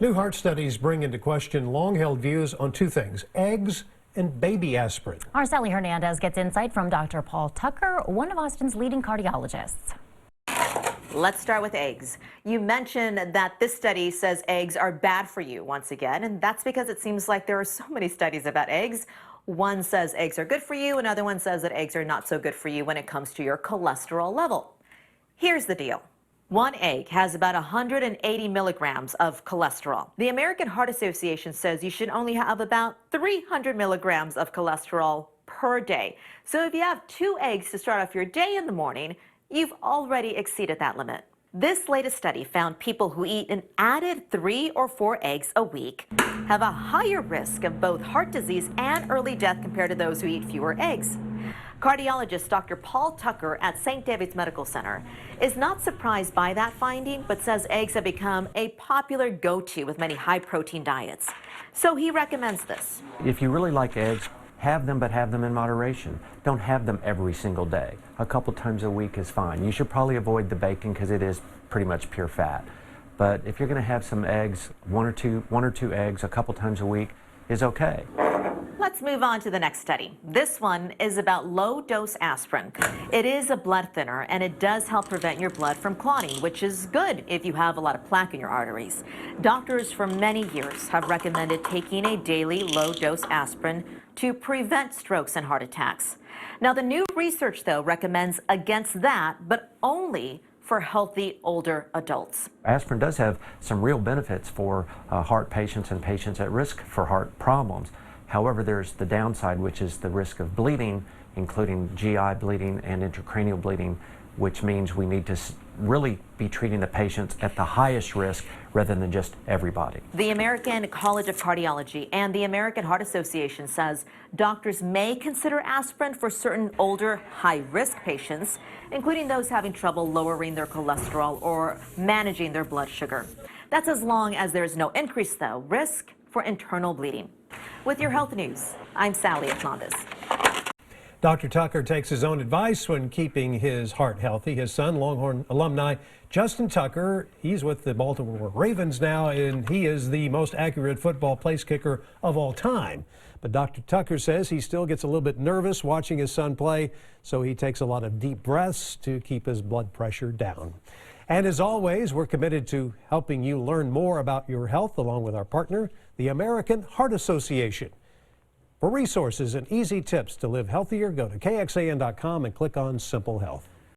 New heart studies bring into question long-held views on two things: eggs and baby aspirin. Our Sally Hernandez gets insight from Dr. Paul Tucker, one of Austin's leading cardiologists. Let's start with eggs. You mentioned that this study says eggs are bad for you once again, and that's because it seems like there are so many studies about eggs. One says eggs are good for you, another one says that eggs are not so good for you when it comes to your cholesterol level. Here's the deal. One egg has about 180 milligrams of cholesterol. The American Heart Association says you should only have about 300 milligrams of cholesterol per day. So if you have 2 eggs to start off your day in the morning, you've already exceeded that limit. This latest study found people who eat an added 3 or 4 eggs a week have a higher risk of both heart disease and early death compared to those who eat fewer eggs. Cardiologist Dr. Paul Tucker at St. David's Medical Center is not surprised by that finding, but says eggs have become a popular go-to with many high-protein diets. So he recommends this. If you really like eggs, have them, but have them in moderation. Don't have them every single day. A couple times a week is fine. You should probably avoid the bacon because it is pretty much pure fat. But if you're going to have some eggs, one or two eggs a couple times a week is okay. Let's move on to the next study. This one is about low-dose aspirin. It is a blood thinner, and it does help prevent your blood from clotting, which is good if you have a lot of plaque in your arteries. Doctors for many years have recommended taking a daily low-dose aspirin to prevent strokes and heart attacks. Now, the new research, though, recommends against that, but only for healthy older adults. Aspirin does have some real benefits for heart patients and patients at risk for heart problems. However, there's the downside, which is the risk of bleeding, including GI bleeding and intracranial bleeding, which means we need to really be treating the patients at the highest risk rather than just everybody. The American College of Cardiology and the American Heart Association says doctors may consider aspirin for certain older, high-risk patients, including those having trouble lowering their cholesterol or managing their blood sugar. That's as long as there is no increase, though, risk for internal bleeding. With your health news, I'm Sally Hernandez. Dr. Tucker takes his own advice when keeping his heart healthy. His son, Longhorn alumni Justin Tucker, he's with the Baltimore Ravens now, and he is the most accurate football place kicker of all time. But Dr. Tucker says he still gets a little bit nervous watching his son play, so he takes a lot of deep breaths to keep his blood pressure down. And as always, we're committed to helping you learn more about your health along with our partner, the American Heart Association. For resources and easy tips to live healthier, go to KXAN.com and click on Simple Health.